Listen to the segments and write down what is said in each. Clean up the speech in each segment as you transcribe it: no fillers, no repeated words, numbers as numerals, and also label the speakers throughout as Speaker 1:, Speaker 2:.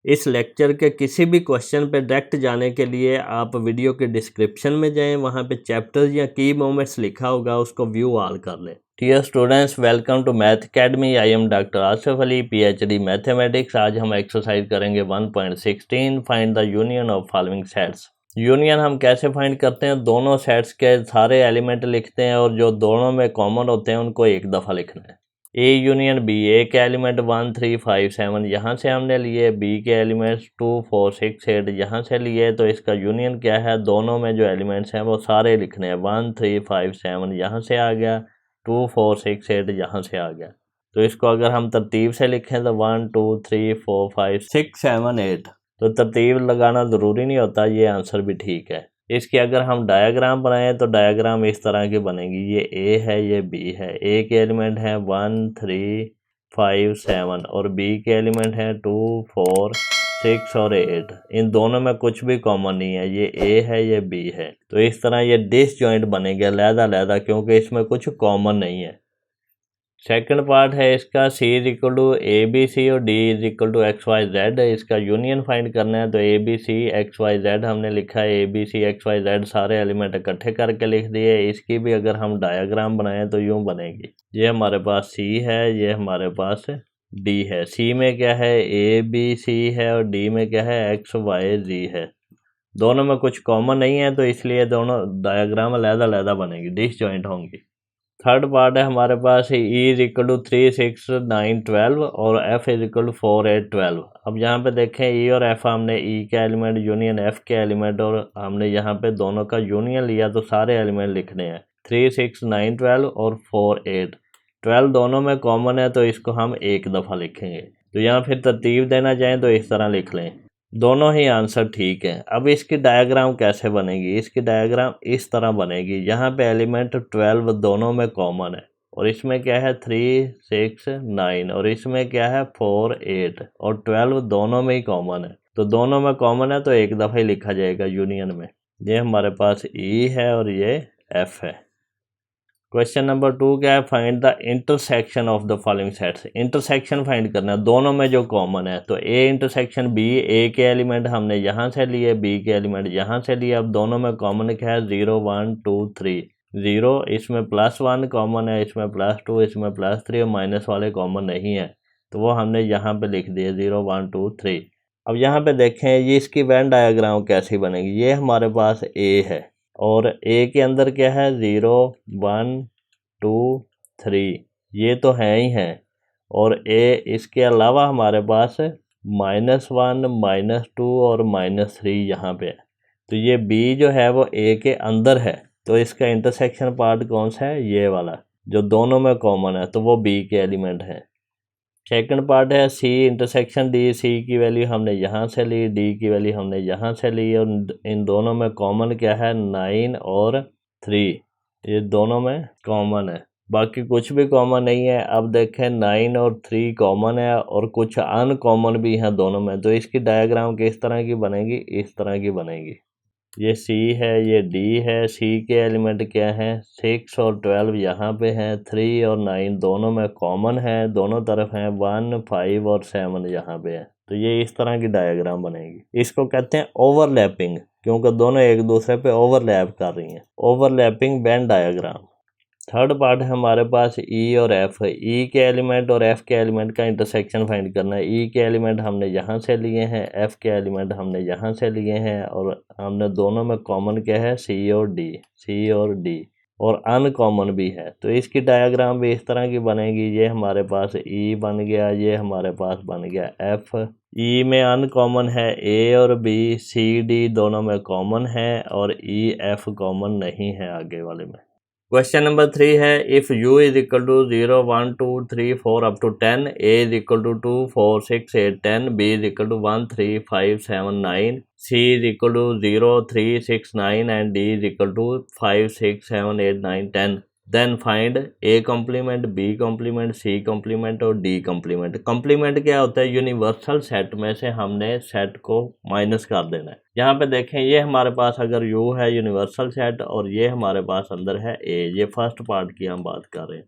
Speaker 1: इस लेक्चर के किसी भी क्वेश्चन पे डायरेक्ट जाने के लिए आप वीडियो के डिस्क्रिप्शन में जाएं, वहाँ पे चैप्टर्स या की मोमेंट्स लिखा होगा, उसको व्यू ऑल कर लें। Dear students, welcome to math academy. I am doctor Asif Ali, PhD mathematics. आज हम एक्सरसाइज करेंगे 1.16, find the union of following sets. Union हम कैसे फाइंड करते हैं? दोनों सेट्स के सारे एलिमेंट लिखते हैं और जो दोनों में कॉमन होते हैं उनको एक दफ़ा लिखना है। ए यूनियन बी, ए के एलिमेंट 1 3 5 7 यहाँ से हमने लिए, बी के एलिमेंट्स 2 4 6 8 यहाँ से लिए, तो इसका यूनियन क्या है? दोनों में जो एलिमेंट्स हैं वो सारे लिखने हैं। 1 3 5 7 यहाँ से आ गया, 2 4 6 8 यहाँ से आ गया। तो इसको अगर हम तरतीब से लिखें तो 1 2 3 4 5 6 7 8, तो तरतीब लगाना ज़रूरी नहीं होता, ये आंसर भी ठीक है। इसकी अगर हम डायग्राम बनाएं तो डायग्राम इस तरह की बनेगी। ये ए है, ये बी है। ए के एलिमेंट हैं 1 3 5 7 और बी के एलिमेंट हैं 2 4 6 और 8। इन दोनों में कुछ भी कॉमन नहीं है, ये ए है, ये बी है। तो इस तरह ये डिसजॉइंट बनेंगे अलग-अलग, क्योंकि इसमें कुछ कॉमन नहीं है। सेकंड पार्ट है इसका, C is equal to A B C और D is equal to X Y Z. इसका यूनियन फाइंड करना है, तो A B C X Y Z हमने लिखा है। A B C X Y Z सारे एलिमेंट इकट्ठे करके लिख दिए। इसकी भी अगर हम डायग्राम बनाएं तो यूँ बनेगी। ये हमारे पास C है, ये हमारे पास D है। C में क्या है? ए बी सी है और D में क्या है? एक्स वाई जी है। दोनों में कुछ कॉमन नहीं है, तो इसलिए दोनों डायग्राम अलग-अलग बनेगी, डिसजॉइंट होंगी। थर्ड पार्ट है हमारे पास E इज इक्वल टू 3 6 9 12 और F इज इक्वल टू 4 8 12। अब यहाँ पे देखें E और F, हमने E का एलिमेंट यूनियन F के एलिमेंट, और हमने यहाँ पे दोनों का यूनियन लिया, तो सारे एलिमेंट लिखने हैं। 3 6 9 12 और 4 8 12 दोनों में कॉमन है, तो इसको हम एक दफ़ा लिखेंगे। तो यहाँ फिर तरतीब देना चाहें तो इस तरह लिख लें। दोनों ही आंसर ठीक है। अब इसकी डायग्राम कैसे बनेगी? इसकी डायग्राम इस तरह बनेगी। यहाँ पे एलिमेंट 12 दोनों में कॉमन है, और इसमें क्या है? 3 6 9 और इसमें क्या है? 4 8 और 12 दोनों में ही कॉमन है। तो दोनों में कॉमन है तो एक दफ़ा ही लिखा जाएगा यूनियन में। ये हमारे पास E है और ये F है। क्वेश्चन नंबर 2 क्या है? Find the intersection of the following sets. Intersection find करना है, दोनों में जो कॉमन है। तो ए इंटरसेक्शन बी, ए के एलिमेंट हमने यहाँ से लिए, बी के एलिमेंट यहाँ से लिए। अब दोनों में कॉमन क्या है? 0 1 2 3। 0 इसमें +1 कॉमन है, इसमें +2, इसमें +3 और माइनस वाले कॉमन नहीं है, तो वो हमने यहाँ पे लिख दिए 0 1 2 3। अब यहाँ पे देखें ये इसकी वेन डायग्राम कैसी बनेगी। ये हमारे पास ए है और ए के अंदर क्या है? 0 1 2 3, ये तो हैं ही हैं, और ए इसके अलावा हमारे पास -1 -2 और -3 यहाँ पे है। तो ये बी जो है वो ए के अंदर है, तो इसका इंटरसेक्शन पार्ट कौन सा है? ये वाला जो दोनों में कॉमन है, तो वो बी के एलिमेंट है। सेकंड पार्ट है सी इंटरसेक्शन डी। सी की वैल्यू हमने यहाँ से ली, डी की वैल्यू हमने यहाँ से ली, और इन दोनों में कॉमन क्या है? 9 और 3, ये दोनों में कॉमन है, बाकी कुछ भी कॉमन नहीं है। अब देखें 9 और 3 कॉमन है और कुछ अनकॉमन भी हैं दोनों में, तो इसकी डायग्राम किस तरह की बनेगी? इस तरह की बनेगी। ये C है, ये D है। C के एलिमेंट क्या हैं? 6 और 12 यहाँ पे हैं। 3 और 9 दोनों में कॉमन है, दोनों तरफ हैं। 1 5 और 7 यहाँ पे है। तो ये इस तरह की डायग्राम बनेगी। इसको कहते हैं ओवरलैपिंग, क्योंकि दोनों एक दूसरे पे ओवरलैप कर रही हैं। Overlapping Venn diagram. Third part है हमारे पास E और F। E के एलिमेंट और F के एलिमेंट का इंटरसेक्शन फाइंड करना है। E के एलिमेंट हमने यहाँ से लिए हैं, F के एलिमेंट हमने यहाँ से लिए हैं, और हमने दोनों में कॉमन क्या है? C और D, C और D, और अनकॉमन भी है। तो इसकी डायग्राम भी इस तरह की बनेगी। ये हमारे पास E बन गया, ये हमारे पास बन गया F। E में अनकॉमन है A और B, C D दोनों में कॉमन है, और E F कॉमन नहीं है आगे वाले में। क्वेश्चन नंबर 3 है, if u is equal to 0 1 2 3 4 up to 10, a is equal to 2 4 6 8 10, b is equal to 1 3 5 7 9, c is equal to 0 3 6 9 and d is equal to 5 6 7 8 9 10, then find a complement, b complement, c complement और d complement. Complement क्या होता है? Universal set में से हमने set को minus कर देना है। यहाँ पे देखें ये हमारे पास अगर u है यूनिवर्सल सेट, और ये हमारे पास अंदर है a। ये फर्स्ट पार्ट की हम बात कर रहे हैं।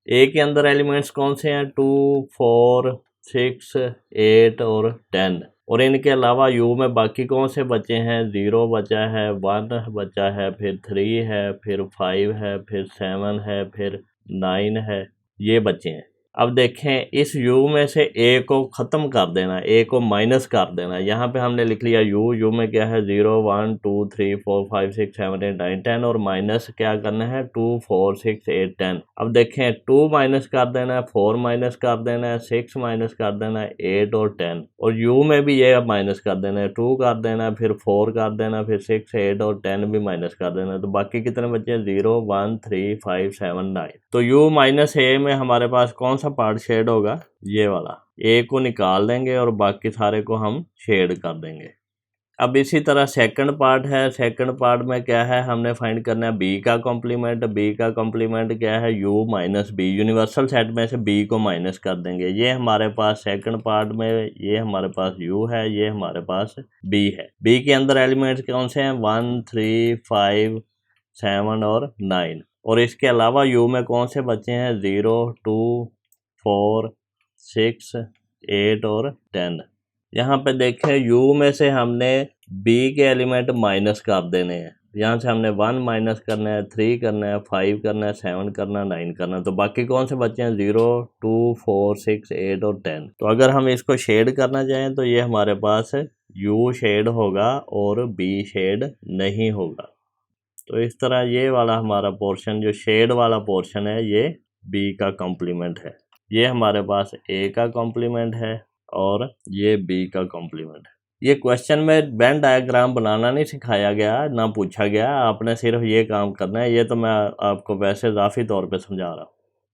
Speaker 1: a के अंदर एलिमेंट्स कौन से हैं? 2 4 6 8 और 10। और इनके अलावा यू में बाकी कौन से बचे हैं, 0 बचा है, 1 बचा है, फिर 3 है, फिर 5 है, फिर 7 है, फिर 9 है, ये बचे हैं। अब देखें इस u में से a को ख़त्म कर देना, a को माइनस कर देना। यहाँ पे हमने लिख लिया u में क्या है 0 1 2 3 4 5 6 7 8 9 10 और माइनस क्या करना है 2 4 6 8 10। अब देखें 2 माइनस कर देना है, 4 माइनस कर देना है, 6 माइनस कर देना है, 8 और 10 और u में भी ये माइनस कर देना है, 2 कर देना है, फिर 4 कर देना, फिर 6 8 और 10 भी माइनस कर देना है। तो बाकी कितने बचे हैं 0 1 3 5 7 9। तो u माइनस a में हमारे पास कौन सा पार्ट शेड होगा, ये वाला। a को निकाल देंगे और बाकी सारे को हम शेड कर देंगे। अब इसी तरह सेकंड पार्ट है, सेकंड पार्ट में क्या है हमने फाइंड करना है b का कॉम्प्लीमेंट। b का कॉम्प्लीमेंट क्या है u minus b, universal set में से b को माइनस कर देंगे। ये हमारे पास सेकंड पार्ट में, ये हमारे पास u है, ये हमारे पास b है। b के अंदर एलिमेंट्स कौन से हैं 1 3 5 7 और 9 और इसके अलावा u में कौन से बचे हैं 0 2 4 6 8 और 10। यहाँ पे देखें u में से हमने b के एलिमेंट माइनस कर देने हैं। यहाँ से हमने 1 माइनस करना है, 3 करना है, 5 करना है, 7 करना है, 9 करना है। तो बाकी कौन से बचे हैं 0 2 4 6 8 और 10। तो अगर हम इसको शेड करना चाहें तो ये हमारे पास u शेड होगा और b शेड नहीं होगा। तो इस तरह ये वाला हमारा पोर्शन जो शेड वाला पोर्शन है ये b का कॉम्प्लीमेंट है, ये हमारे पास a का कॉम्प्लीमेंट है और ये b का कॉम्प्लीमेंट है। ये क्वेश्चन में वेन डायग्राम बनाना नहीं सिखाया गया, ना पूछा गया, आपने सिर्फ ये काम करना है। ये तो मैं आपको वैसे इजाफी तौर पे समझा रहा हूँ।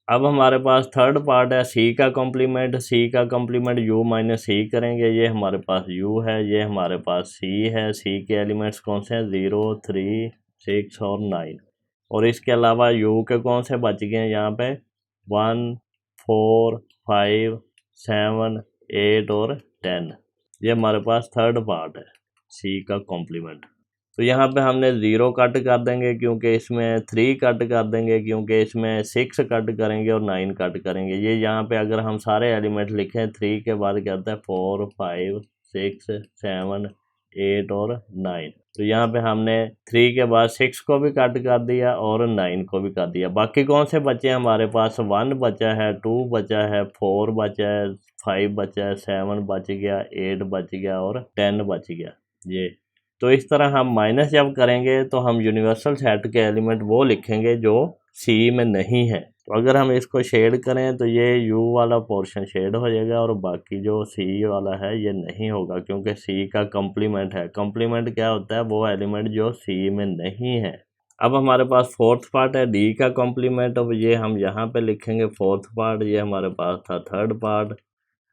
Speaker 1: अब हमारे पास थर्ड पार्ट है c का कॉम्प्लीमेंट। c का कॉम्प्लीमेंट u माइनस c करेंगे। ये हमारे पास u है, ये हमारे पास c है। c के एलिमेंट्स कौन से हैं 0 3 6 और 9 और इसके अलावा u के कौन से बच गए हैं यहाँ पे 1 4 5 7 8 और 10। ये हमारे पास थर्ड पार्ट है c का कॉम्प्लीमेंट। तो यहाँ पे हमने 0 कट कर देंगे क्योंकि इसमें 3 कट कर देंगे क्योंकि इसमें 6 कट करेंगे और 9 कट करेंगे। ये यहाँ पे अगर हम सारे एलिमेंट लिखें 3 के बाद क्या होता है 4 5 6 7 8 और 9। तो यहाँ पे हमने 3 के बाद 6 को भी कट कर दिया और 9 को भी कर दिया। बाकी कौन से बचे हैं हमारे पास 1 बचा है, 2 बचा है, 4 बचा है, 5 बचा है, 7 बच गया, 8 बच गया और 10 बच गया। ये तो इस तरह हम माइनस जब करेंगे तो हम यूनिवर्सल सेट के एलिमेंट वो लिखेंगे जो सी में नहीं है। तो अगर हम इसको शेड करें तो ये यू वाला पोर्शन शेड हो जाएगा और बाकी जो सी वाला है ये नहीं होगा क्योंकि सी का कॉम्प्लीमेंट है। कॉम्प्लीमेंट क्या होता है, वो एलिमेंट जो सी में नहीं है। अब हमारे पास फोर्थ पार्ट है डी का कॉम्प्लीमेंट। अब ये हम यहाँ पे लिखेंगे फोर्थ पार्ट, ये हमारे पास था थर्ड पार्ट।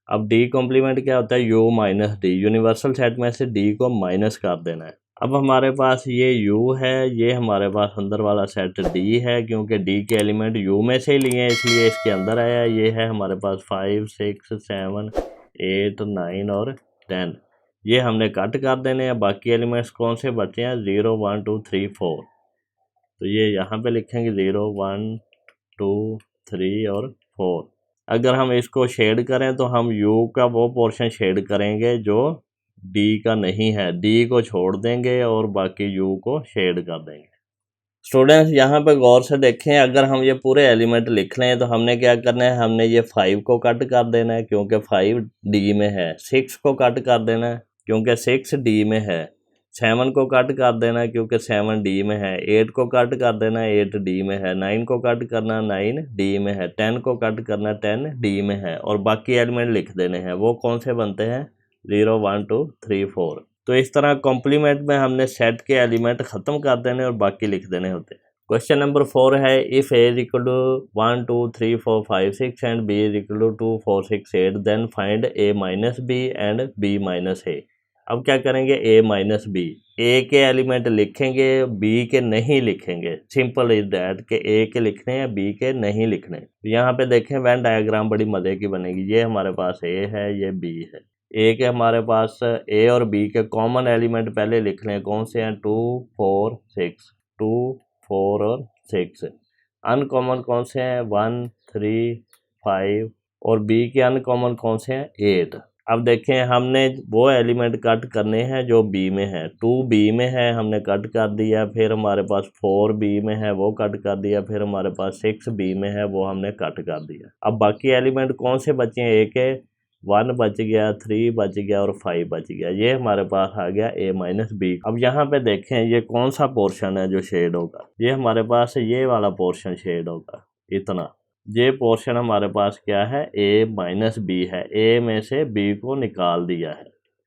Speaker 1: अब डी कॉम्प्लीमेंट क्या होता है u minus D, universal set में से d को माइनस कर देना है। अब हमारे पास ये u है, ये हमारे पास अंदर वाला सेट d है क्योंकि d के एलिमेंट u में से ही लिए हैं इसलिए इसके अंदर आया। ये है हमारे पास 5 6 7 8 9 और 10। ये हमने कट कर देने हैं। बाकी एलिमेंट्स कौन से बचे हैं 0 1 2 3 4। तो ये यहाँ पे लिखेंगे 0 1 2 3 और 4। अगर हम इसको शेड करें तो हम u का वो पोर्शन शेड करेंगे जो d का नहीं है, d को छोड़ देंगे और बाकी u को शेड कर देंगे। स्टूडेंट्स यहाँ पे गौर से देखें, अगर हम ये पूरे एलिमेंट लिख लें तो हमने क्या करना है, हमने ये 5 को कट कर देना है क्योंकि 5 d में है, 6 को कट कर देना है क्योंकि 6 d में है, 7 को कट कर देना है क्योंकि 7 d में है, 8 को कट कर देना है 8 d में है, 9 को कट करना 9 d में है, 10 को कट करना 10 d में है और बाकी एलिमेंट लिख देने हैं। वो कौन से बनते हैं 0 1 2 3 4। तो इस तरह कॉम्प्लीमेंट में हमने सेट के एलिमेंट ख़त्म कर देने और बाकी लिख देने होते हैं। क्वेश्चन नंबर 4 है if a is equal to 1 2 3 4 5 6 and b is equal to 2 4 6 8 then find a minus b and b minus a। अब क्या करेंगे a माइनस b, a के एलिमेंट लिखेंगे b के नहीं लिखेंगे। सिंपल इज डैट के a के लिखने हैं b के नहीं लिखने। यहाँ पे देखें वेन डायग्राम बड़ी मज़े की बनेगी। ये हमारे पास a है, ये b है। a के हमारे पास a और b के कॉमन एलिमेंट पहले लिख लें। कौन से हैं 2 4 6, 2 4 और 6। अनकॉमन कौन से हैं 1 3 5 और b के अनकॉमन कौन से हैं 8। अब देखें हमने वो एलिमेंट कट करने हैं जो बी में है। 2 बी में है, हमने कट कर दिया। फिर हमारे पास 4 बी में है, वो कट कर दिया। फिर हमारे पास 6 बी में है, वो हमने कट कर दिया। अब बाकी एलिमेंट कौन से बचे हैं? एक है 1 बच गया, 3 बच गया और 5 बच गया। ये हमारे पास आ गया a माइनस बी। अब यहाँ पे देखें ये कौन सा पोर्शन है जो शेड होगा। ये हमारे पास ये वाला पोर्शन शेड होगा, इतना। ये पोर्शन हमारे पास क्या है? a माइनस बी है। a में से b को निकाल दिया है।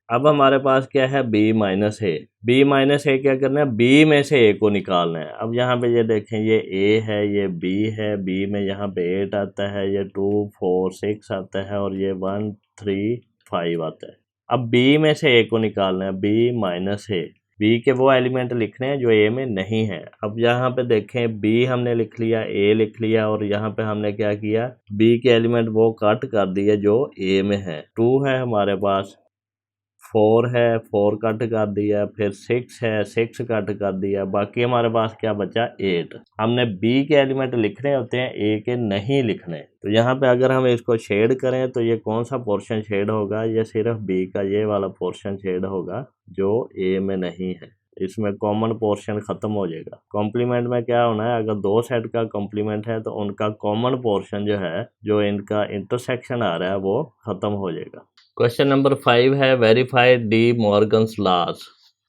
Speaker 1: अब हमारे पास क्या है? b माइनस ए। b माइनस ए क्या करना है? b में से a को निकालना है। अब यहाँ पे ये देखें, ये a है, ये b है। b में यहाँ पे 8 आता है, ये 2 4 6 आता है और ये 1 3 5 आता है। अब b में से a को निकालना है, b माइनस ए। बी के वो एलिमेंट लिखने हैं जो ए में नहीं है। अब यहाँ पे देखें, बी हमने लिख लिया, ए लिख लिया और यहाँ पे हमने क्या किया? बी के एलिमेंट वो कट कर दिए जो ए में है। 2 है हमारे पास, 4 है, 4 कट कर दिया। फिर 6 है, 6 कट कर दिया। बाकी हमारे पास क्या बचा? 8। हमने बी के एलिमेंट लिखने होते हैं, ए के नहीं लिखने। तो यहाँ पे अगर हम इसको शेड करें तो ये कौन सा पोर्शन शेड होगा? ये सिर्फ बी का ये वाला पोर्शन शेड होगा जो ए में नहीं है। इसमें कॉमन पोर्शन खत्म हो जाएगा। कॉम्प्लीमेंट में क्या होना है? अगर 2 सेट का कॉम्प्लीमेंट है तो उनका कॉमन पोर्शन जो है, जो इनका इंटरसेक्शन आ रहा है, वो खत्म हो जाएगा। क्वेश्चन नंबर 5 है, verify de Morgan's laws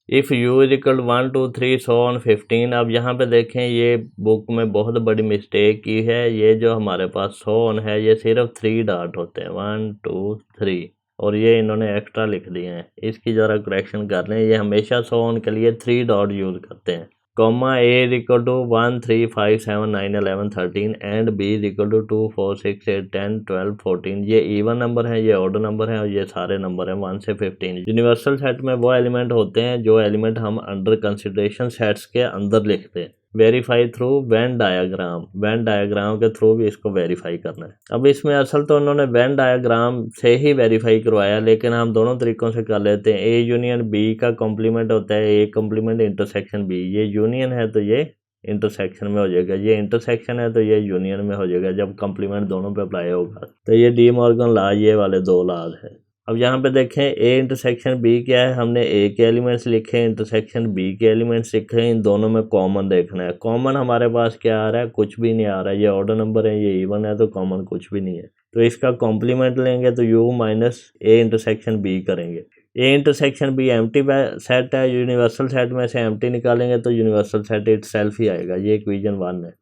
Speaker 1: if U is equal 1 2 3 so on 15। अब यहाँ पे देखें, ये बुक में बहुत बड़ी मिस्टेक की है। ये जो हमारे पास सो ऑन है, ये सिर्फ 3 डॉट होते हैं, 1 2 3, और ये इन्होंने एक्स्ट्रा लिख दिए हैं। इसकी ज़रा करेक्शन कर लें। ये हमेशा सो ऑन के लिए 3 डॉट यूज़ करते हैं। Comma A is equal to 1 3 5 7 9 11 13 and B is equal to 2 4 6 8 10 12 14। ये इवन नंबर है, ये ऑड नंबर है और ये सारे नंबर हैं 1 से 15। यूनिवर्सल सेट में वो एलिमेंट होते हैं जो एलिमेंट हम अंडर कंसिडरेशन सेट्स के अंदर लिखते हैं। Verify through Venn diagram, Venn diagram के थ्रू भी इसको वेरीफाई करना है। अब इसमें असल तो उन्होंने वेन डायग्राम से ही वेरीफाई करवाया, लेकिन हम दोनों तरीकों से कर लेते हैं। ए यूनियन बी का कॉम्प्लीमेंट होता है ए कॉम्प्लीमेंट इंटरसेक्शन बी। ये यूनियन है तो ये इंटरसेक्शन में हो जाएगा, ये इंटरसेक्शन है तो ये यूनियन में हो जाएगा जब कॉम्प्लीमेंट दोनों पे अप्लाई होगा। तो ये डी मॉर्गन लॉ, ये वाले 2 लॉज है। अब यहाँ पे देखें, ए इंटरसेक्शन बी क्या है? हमने ए के एलिमेंट्स लिखे, इंटरसेक्शन बी के एलिमेंट्स लिखे। इन दोनों में कॉमन देखना है। कॉमन हमारे पास क्या आ रहा है? कुछ भी नहीं आ रहा है। ये ऑर्डर नंबर है, ये इवन है, तो कॉमन कुछ भी नहीं है। तो इसका कॉम्प्लीमेंट लेंगे तो U minus A intersection B करेंगे। A intersection B empty set है, यूनिवर्सल सेट में से एम्प्टी निकालेंगे तो यूनिवर्सल सेट इटसेल्फ ही आएगा। ये इक्वेशन 1 है।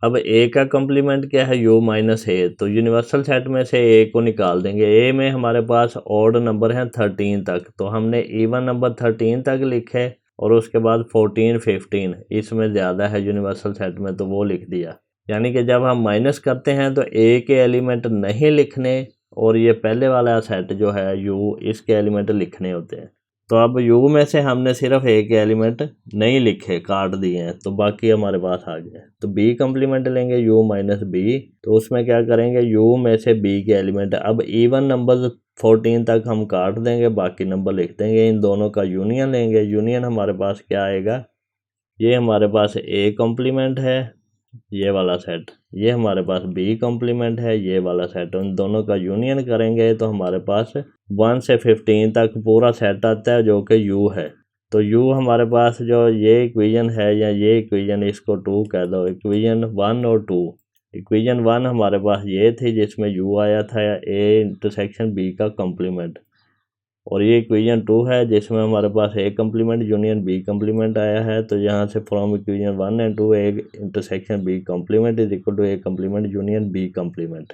Speaker 1: अब ए का कॉम्प्लीमेंट क्या है? यू माइनस ए। तो यूनिवर्सल सेट में से ए को निकाल देंगे। ए में हमारे पास ऑड नंबर हैं 13 तक, तो हमने इवन नंबर 13 तक लिखे और उसके बाद 14 15 इसमें ज़्यादा है यूनिवर्सल सेट में, तो वो लिख दिया। यानी कि जब हम माइनस करते हैं तो ए के एलिमेंट नहीं लिखने और ये पहले वाला सेट जो है यू, इसके एलिमेंट लिखने होते हैं। तो अब यू में से हमने सिर्फ ए के एलिमेंट नहीं लिखे, काट दिए हैं, तो बाकी हमारे पास आ गए। तो बी कम्प्लीमेंट लेंगे यू माइनस बी, तो उसमें क्या करेंगे? यू में से बी के एलिमेंट, अब इवन नंबर 14 तक हम काट देंगे, बाकी नंबर लिख देंगे। इन दोनों का यूनियन लेंगे। यूनियन हमारे पास क्या आएगा? ये हमारे पास ए कॉम्प्लीमेंट है, ये वाला सेट, ये हमारे पास बी कॉम्प्लीमेंट है, ये वाला सेट। उन दोनों का यूनियन करेंगे तो हमारे पास 1 से 15 तक पूरा सेट आता है जो कि यू है। तो यू हमारे पास जो ये इक्वेशन है या ये इक्वेशन, इसको 2 कह दो, इक्वेशन 1 और 2। इक्वेशन 1 हमारे पास ये थी जिसमें यू आया था ए इंटरसेक्शन बी का कॉम्प्लीमेंट, और ये इक्वेशन 2 है जिसमें हमारे पास A complement union B complement आया है। तो यहाँ से from equation 1 and 2 A intersection B complement is equal to A complement union B complement.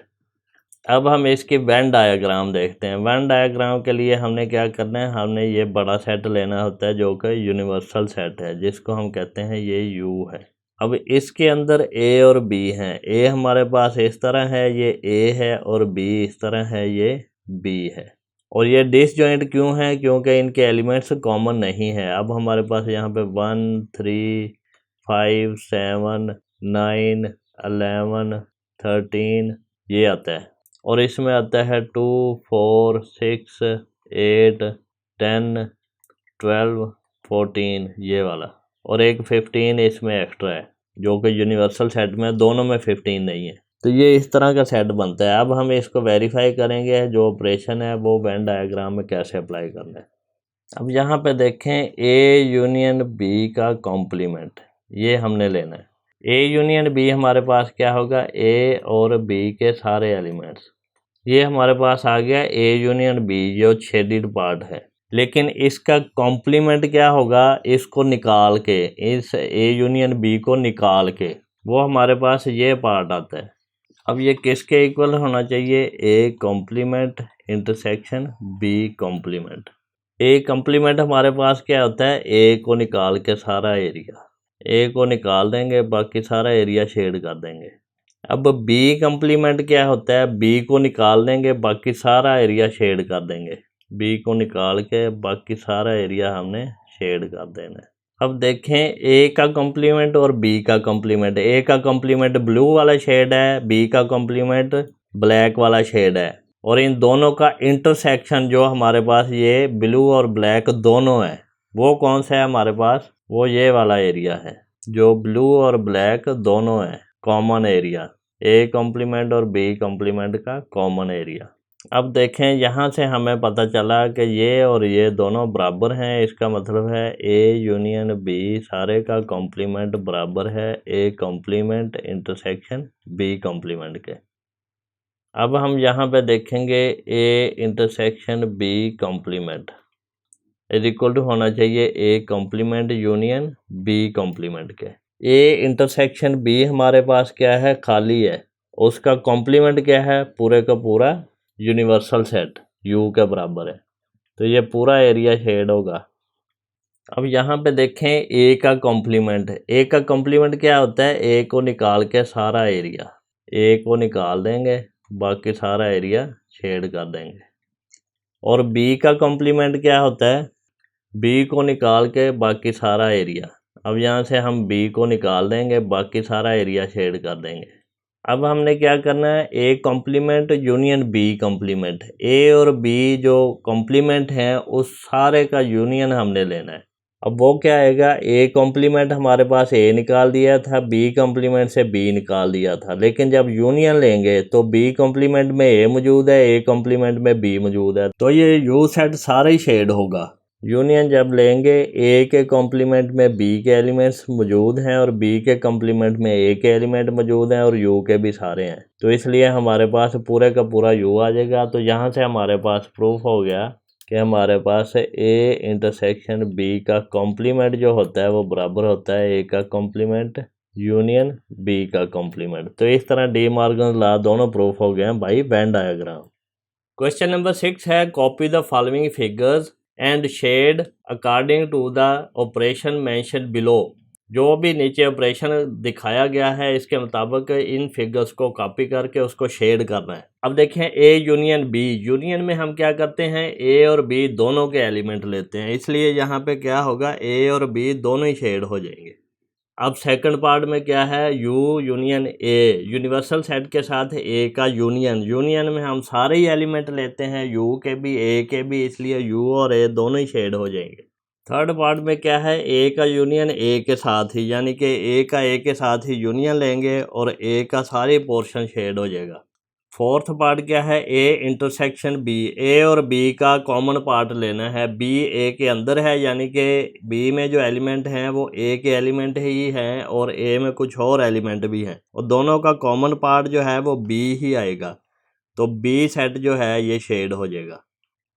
Speaker 1: अब हम इसकी वेन डायग्राम देखते हैं। वेन डायग्राम के लिए हमने क्या करना है? हमने ये बड़ा सेट लेना होता है जो कि यूनिवर्सल सेट है, जिसको हम कहते हैं ये यू है। अब इसके अंदर ए और बी हैं। ए हमारे पास इस तरह है, ये ए है, और बी इस तरह है, ये बी है। और ये डिसजॉइंट क्यों है? क्योंकि इनके एलिमेंट्स कॉमन नहीं है। अब हमारे पास यहाँ पे 1 3 5 7 9 11 13 ये आता है, और इसमें आता है 2 4 6 8 10 12 14 ये वाला, और एक 15 इसमें एक्स्ट्रा है जो कि यूनिवर्सल सेट में दोनों में 15 नहीं है। तो ये इस तरह का सेट बनता है। अब हम इसको वेरीफाई करेंगे जो ऑपरेशन है वो वेन डायग्राम में कैसे अप्लाई करना है। अब यहाँ पे देखें ए यूनियन बी का कॉम्प्लीमेंट, ये हमने लेना है। ए यूनियन बी हमारे पास क्या होगा, ए और बी के सारे एलिमेंट्स, ये हमारे पास आ गया ए यूनियन बी जो शेडेड पार्ट है। लेकिन इसका कॉम्प्लीमेंट क्या होगा, इसको निकाल के, इस ए यूनियन बी को निकाल के वो हमारे पास ये पार्ट आता है। अब ये किसके इक्वल होना चाहिए, A complement intersection B complement. A complement हमारे पास क्या होता है, ए को निकाल के सारा एरिया, ए को निकाल देंगे बाकी सारा एरिया शेड कर देंगे। अब बी कॉम्प्लीमेंट क्या होता है, बी को निकाल देंगे बाकी सारा एरिया शेड कर देंगे, बी को निकाल के बाकी सारा एरिया हमने शेड कर देना है। अब देखें ए का कॉम्प्लीमेंट और बी का कॉम्प्लीमेंट, ए का कॉम्प्लीमेंट ब्लू वाला शेड है, बी का कॉम्प्लीमेंट ब्लैक वाला शेड है, और इन दोनों का इंटरसेक्शन जो हमारे पास ये ब्लू और ब्लैक दोनों है, वो कौन सा है हमारे पास, वो ये वाला एरिया है जो ब्लू और ब्लैक दोनों है, कॉमन एरिया, ए कॉम्प्लीमेंट और बी कॉम्प्लीमेंट का कॉमन एरिया। अब देखें यहाँ से हमें पता चला कि ये और ये दोनों बराबर हैं, इसका मतलब है ए यूनियन बी सारे का कॉम्प्लीमेंट बराबर है A complement intersection B complement के। अब हम यहाँ पे देखेंगे A intersection B complement is equal to होना चाहिए A complement union B complement के। ए इंटरसेक्शन बी हमारे पास क्या है, खाली है, उसका कॉम्प्लीमेंट क्या है, पूरे का पूरा यूनिवर्सल सेट यू के बराबर है, तो ये पूरा एरिया शेड होगा। अब यहाँ पे देखें ए का कॉम्प्लीमेंट, ए का कॉम्प्लीमेंट क्या होता है, ए को निकाल के सारा एरिया, ए को निकाल देंगे बाकी सारा एरिया शेड कर देंगे। और बी का कॉम्प्लीमेंट क्या होता है, बी को निकाल के बाकी सारा एरिया, अब यहाँ से हम बी को निकाल देंगे बाकी सारा एरिया शेड कर देंगे। अब हमने क्या करना है, A complement union B complement, A और बी जो कॉम्प्लीमेंट हैं उस सारे का यूनियन हमने लेना है। अब वो क्या आएगा, ए कॉम्प्लीमेंट हमारे पास ए निकाल दिया था, बी कॉम्प्लीमेंट से बी निकाल दिया था, लेकिन जब यूनियन लेंगे तो बी कॉम्प्लीमेंट में ए मौजूद है, ए कॉम्प्लीमेंट में बी मौजूद है, तो ये यू सेट सारा ही शेड होगा। यूनियन जब लेंगे ए के कॉम्प्लीमेंट में बी के एलिमेंट्स मौजूद हैं और बी के कॉम्प्लीमेंट में ए के एलिमेंट मौजूद हैं और यू के भी सारे हैं, तो इसलिए हमारे पास पूरे का पूरा यू आ जाएगा। तो यहाँ से हमारे पास प्रूफ हो गया कि हमारे पास ए इंटरसेक्शन बी का कॉम्प्लीमेंट जो होता है वो बराबर होता है ए का कॉम्प्लीमेंट यूनियन बी का कॉम्प्लीमेंट। तो इस तरह डी मॉर्गन लॉ दोनों प्रूफ हो गए हैं by Venn diagram. Question number 6 है, copy the following figures and shade according to the operation mention below. जो भी नीचे ऑपरेशन दिखाया गया है इसके मुताबिक इन फिगर्स को कॉपी करके उसको शेड करना है। अब देखें ए यूनियन बी, यूनियन में हम क्या करते हैं, ए और बी दोनों के एलिमेंट लेते हैं, इसलिए यहाँ पे क्या होगा, ए और बी दोनों ही शेड हो जाएंगे। अब सेकंड पार्ट में क्या है, you union A, universal set के साथ ए का यूनियन, यूनियन में हम सारे ही एलिमेंट लेते हैं, यू के भी ए के भी, इसलिए यू और ए दोनों ही शेड हो जाएंगे। थर्ड पार्ट में क्या है, ए का यूनियन ए के साथ ही, यानी कि ए का ए के साथ ही यूनियन लेंगे और ए का सारी पोर्शन शेड हो जाएगा। फोर्थ पार्ट क्या है, ए इंटरसेक्शन बी, ए और बी का कॉमन पार्ट लेना है, बी ए के अंदर है, यानी कि बी में जो एलिमेंट हैं वो ए के एलिमेंट ही हैं और ए में कुछ और एलिमेंट भी हैं, और दोनों का कॉमन पार्ट जो है वो बी ही आएगा, तो बी सेट जो है ये शेड हो जाएगा।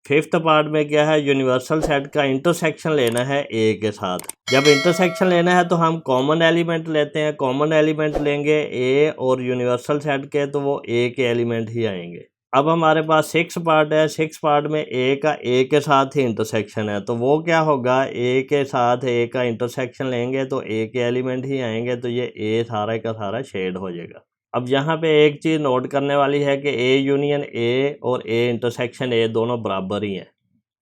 Speaker 1: फिफ्थ पार्ट में क्या है, यूनिवर्सल सेट का इंटरसेक्शन लेना है ए के साथ। जब इंटरसेक्शन लेना है तो हम कॉमन एलिमेंट लेते हैं, कॉमन एलिमेंट लेंगे ए और यूनिवर्सल सेट के, तो वो ए के एलिमेंट ही आएंगे। अब हमारे पास 6 पार्ट है, 6 पार्ट में ए का ए के साथ ही इंटरसेक्शन है, तो वो क्या होगा, ए के साथ ए का इंटरसेक्शन लेंगे तो ए के एलिमेंट ही आएंगे, तो ये ए सारा का सारा शेड हो जाएगा। अब यहाँ पे एक चीज़ नोट करने वाली है कि ए यूनियन ए और ए इंटरसेक्शन ए दोनों बराबर ही हैं।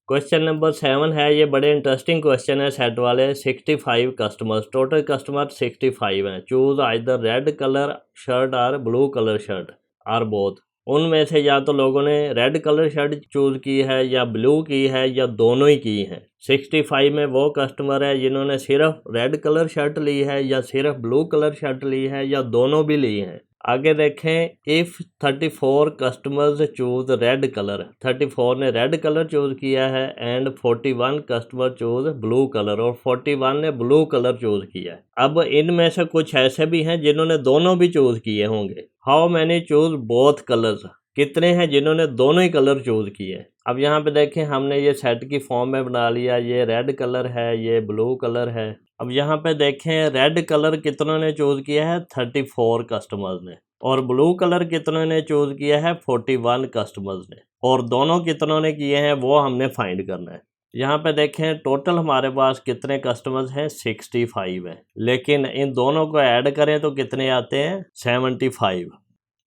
Speaker 1: क्वेश्चन नंबर 7 है, ये बड़े इंटरेस्टिंग क्वेश्चन है सेट वाले। 65 कस्टमर्स, टोटल कस्टमर 65 हैं, choose either red colour shirt और ब्लू कलर शर्ट और बोथ। उनमें से या तो लोगों ने रेड कलर शर्ट चूज़ की है या ब्लू की है या दोनों ही की हैं। 65 में वो कस्टमर है जिन्होंने सिर्फ रेड कलर शर्ट ली है या सिर्फ ब्लू कलर शर्ट ली है या दोनों भी ली हैं। आगे देखें, if 34 customers choose red colour, 34 ने रेड कलर चूज़ किया है and 41 customer choose blue colour, और 41 ने ब्लू कलर चूज़ किया है। अब इनमें से कुछ ऐसे भी हैं जिन्होंने दोनों भी चूज़ किए होंगे। How many choose both colours, कितने हैं जिन्होंने दोनों ही कलर चूज़ किए। अब यहाँ पे देखें, हमने ये सेट की फॉर्म में बना लिया, ये रेड कलर है, ये ब्लू कलर है। अब यहाँ पे देखें, रेड कलर कितनों ने चूज़ किया है, 34 कस्टमर्स ने, और ब्लू कलर कितनों ने चूज़ किया है, 41 कस्टमर्स ने, और दोनों कितनों ने किए हैं वो हमने फाइंड करना है। यहाँ पे देखें, टोटल हमारे पास कितने कस्टमर्स हैं, 65 है, लेकिन इन दोनों को ऐड करें तो कितने आते हैं, 75।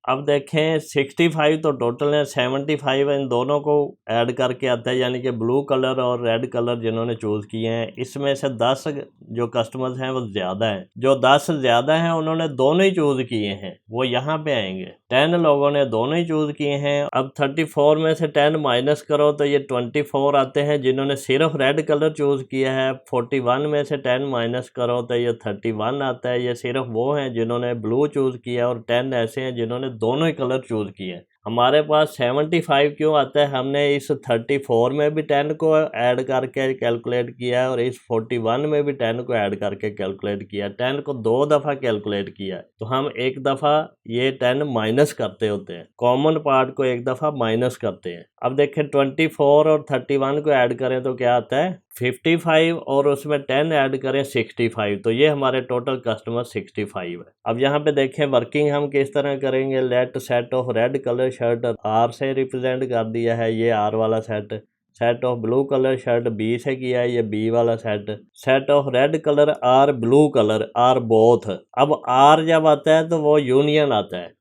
Speaker 1: अब देखें, 65 तो टोटल है, 75 इन दोनों को ऐड करके आता है, यानी कि ब्लू कलर और रेड कलर जिन्होंने चूज़ किए हैं, इसमें से 10 जो कस्टमर्स हैं वो ज़्यादा हैं। जो 10 ज़्यादा हैं उन्होंने दोनों ही चूज़ किए हैं, वो यहाँ पे आएंगे। 10 लोगों ने दोनों ही चूज़ किए हैं। अब 34 में से 10 माइनस करो तो ये 24 आते हैं जिन्होंने सिर्फ रेड कलर चूज़ किया है। 41 में से 10 माइनस करो तो ये 31 आता है, ये सिर्फ वो हैं जिन्होंने ब्लू चूज़ किया, और 10 ऐसे हैं जिन्होंने दोनों ही कलर चूज़ किए। हमारे पास 75 क्यों आता है, हमने इस 34 में भी 10 को ऐड करके कैलकुलेट किया है, और इस 41 में भी 10 को ऐड करके कैलकुलेट किया। 10 को 2 दफ़ा कैलकुलेट किया है, तो हम एक दफ़ा ये 10 माइनस करते होते हैं, कॉमन पार्ट को एक दफ़ा माइनस करते हैं। अब देखें, 24 और 31 को ऐड करें तो क्या आता है, 55, और उसमें 10 ऐड करें 65, तो ये हमारे टोटल कस्टमर 65 है। अब यहाँ पे देखें वर्किंग हम किस तरह करेंगे। Let set of red colour shirt R से रिप्रेजेंट कर दिया है, ये आर वाला सेट। Set of blue colour shirt B से किया है, ये बी वाला सेट। Set of red colour or blue colour or both. अब आर जब आता है तो वो यूनियन आता है,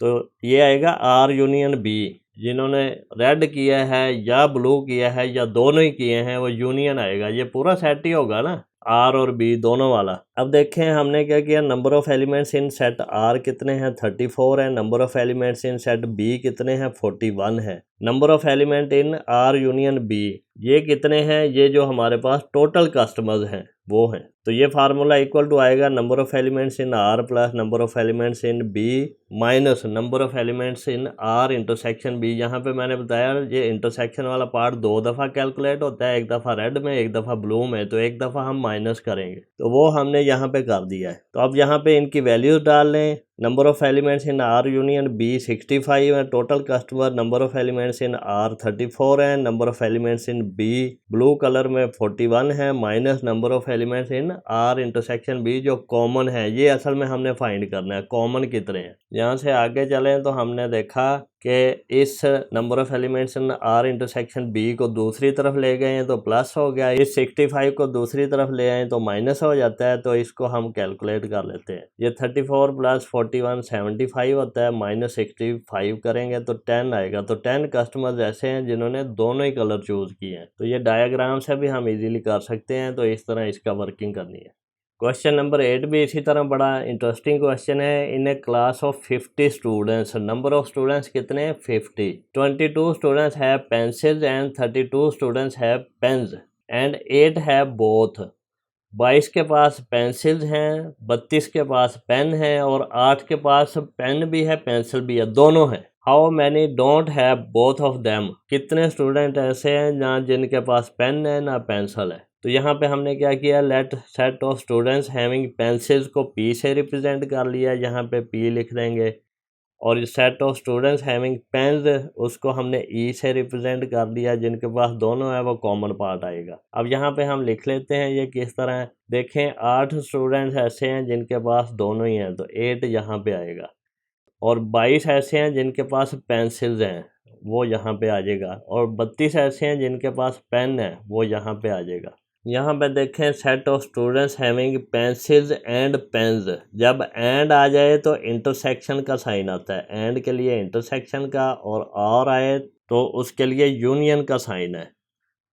Speaker 1: तो ये आएगा आर यूनियन बी। जिन्होंने रेड किया है या ब्लू किया है या दोनों ही किए हैं वो यूनियन आएगा। ये पूरा सेट ही होगा ना, आर और बी दोनों वाला। अब देखें हमने क्या किया, number of elements in set R कितने हैं, 34 है। Number of elements in set B कितने हैं, 41 है। Number of element in R union B ये कितने हैं, ये जो हमारे पास टोटल कस्टमर्स हैं वो हैं। तो ये फार्मूला इक्वल टू आएगा number of elements in R plus number of elements in B minus number of elements in R intersection B. यहाँ पे मैंने बताया ये इंटरसेक्शन वाला पार्ट 2 दफ़ा कैलकुलेट होता है, एक दफ़ा रेड में एक दफ़ा ब्लू में, तो एक दफ़ा हम माइनस करेंगे, तो वो हमने यहाँ पे कर दिया है। तो अब यहाँ पे इनकी वैल्यूज डाल लें। Number of elements in R union B 65 है, total customer number of elements in R 34 है, number of elements in B blue colour में 41 है, minus number of elements in R intersection B जो कॉमन है। ये असल में हमने फाइंड करना है कॉमन कितने हैं। यहाँ से आगे चलें तो हमने देखा कि इस number of elements in R intersection B को दूसरी तरफ ले गए हैं तो प्लस हो गया, इस 65 को दूसरी तरफ ले आए तो माइनस हो जाता है, तो इसको हम कैलकुलेट कर लेते हैं। ये 34 प्लस 41 75 होता है, माइनस 65 करेंगे तो 10 आएगा। तो 10 कस्टमर्स ऐसे हैं जिन्होंने दोनों ही कलर चूज़ किए हैं। तो ये डायग्राम से भी हम इजीली कर सकते हैं, तो इस तरह इसका वर्किंग करनी है। क्वेश्चन नंबर 8 भी इसी तरह बड़ा इंटरेस्टिंग क्वेश्चन है। In a class of 50 students, number of students कितने हैं, 50। 22 students have pencils and 32 students have pens and 8 have both. 22 के पास पेंसिल्स हैं, 32 के पास पेन है, और 8 के पास पेन भी है पेंसिल भी है, दोनों हैं। How many don't have both of them, कितने स्टूडेंट ऐसे हैं ना जिनके पास पेन है ना पेंसिल है। तो यहाँ पे हमने क्या किया, let set of students having pencils को पी से रिप्रेजेंट कर लिया, यहाँ पे पी लिख देंगे, और इस set of students having pens उसको हमने ई से रिप्रेजेंट कर दिया, जिनके पास दोनों है वो कॉमन पार्ट आएगा। अब यहाँ पे हम लिख लेते हैं ये किस तरह है। देखें 8 स्टूडेंट्स ऐसे हैं जिनके पास दोनों ही हैं, तो 8 यहाँ पे आएगा, और 22 ऐसे हैं जिनके पास पेंसिल्स हैं वो यहाँ पे आ जाएगा, और 32 ऐसे हैं जिनके पास पेन है वो यहाँ पे आ जाएगा। यहाँ पे देखें set of students having pencils and pains, जब एंड आ जाए तो इंटरसेक्शन का साइन आता है, एंड के लिए इंटरसेक्शन का, और आए तो उसके लिए यूनियन का साइन है।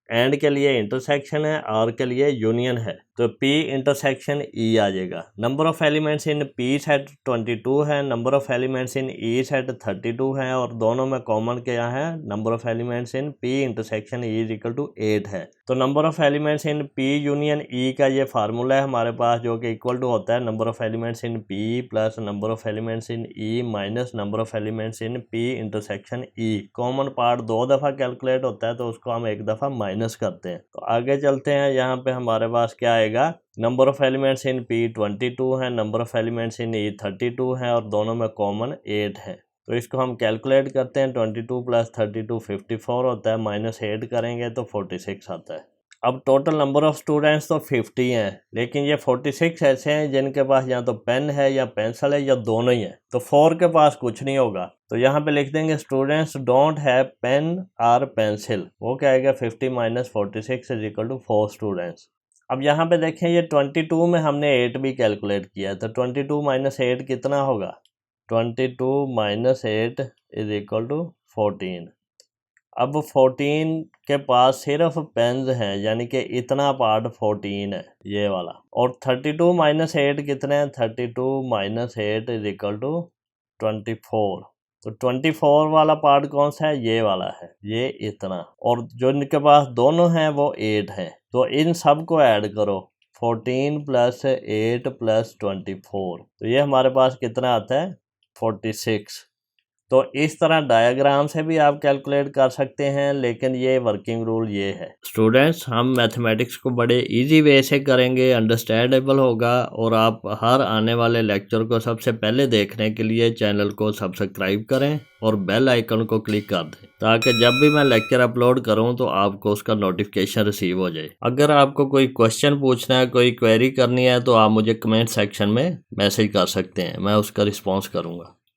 Speaker 1: एंड के लिए इंटरसेक्शन है, और के लिए यूनियन है। तो P इंटरसेक्शन E आ जाएगा। Number of elements in P set 22 है, number of elements in E set 32 है और दोनों में कॉमन क्या है, number of elements in P intersection E is equal to 8 है। तो number of elements in P union E का ये फार्मूला है हमारे पास, जो कि इक्वल टू होता है number of elements in P plus number of elements in E minus number of elements in P intersection E। Common part 2 दफ़ा calculate होता है तो उसको हम एक दफ़ा माइनस करते हैं। तो आगे चलते हैं, यहाँ पे हमारे पास क्या आएगा, number of elements in P 22 है, number of elements in E 32 है और दोनों में कॉमन 8 है। तो इसको हम कैलकुलेट करते हैं, 22 प्लस 32 54 होता है, माइनस 8 करेंगे तो 46 आता है। अब टोटल नंबर ऑफ़ स्टूडेंट्स तो 50 हैं, लेकिन ये 46 ऐसे हैं जिनके पास या तो पेन है या पेंसिल है या दोनों ही है, तो 4 के पास कुछ नहीं होगा। तो यहाँ पे लिख देंगे स्टूडेंट्स डोंट हैव पेन और पेंसिल, वो क्या आएगा 50 minus 46 is equal to 4 students. अब यहाँ पे देखें ये 22 में हमने 8 भी कैलकुलेट किया, तो 22 माइनस 8 कितना होगा, 22 माइनस 8 इज इक्वल टू 14। अब 14 के पास सिर्फ पेन्स हैं, यानी कि इतना पार्ट 14 है ये वाला, और 32 माइनस 8 कितने हैं, 32 माइनस 8 इज इक्वल टू 24। तो 24 वाला पार्ट कौन सा है, ये वाला है, ये इतना, और जो इनके पास दोनों हैं वो 8 है। तो इन सब को ऐड करो, 14 प्लस 8 प्लस 24, तो ये हमारे पास कितना आता है 46। तो इस तरह डायग्राम से भी आप कैलकुलेट कर सकते हैं, लेकिन ये वर्किंग रूल ये है स्टूडेंट्स, हम मैथमेटिक्स को बड़े इजी वे से करेंगे, अंडरस्टैंडेबल होगा, और आप हर आने वाले लेक्चर को सबसे पहले देखने के लिए चैनल को सब्सक्राइब करें और बेल आइकन को क्लिक कर दें, ताकि जब भी मैं लेक्चर अपलोड करूं तो आपको उसका नोटिफिकेशन रिसीव हो जाए। अगर आपको कोई क्वेश्चन पूछना है, कोई क्वेरी करनी है, तो आप मुझे कमेंट सेक्शन में मैसेज कर सकते हैं, मैं उसका रिस्पॉन्स करूँगा।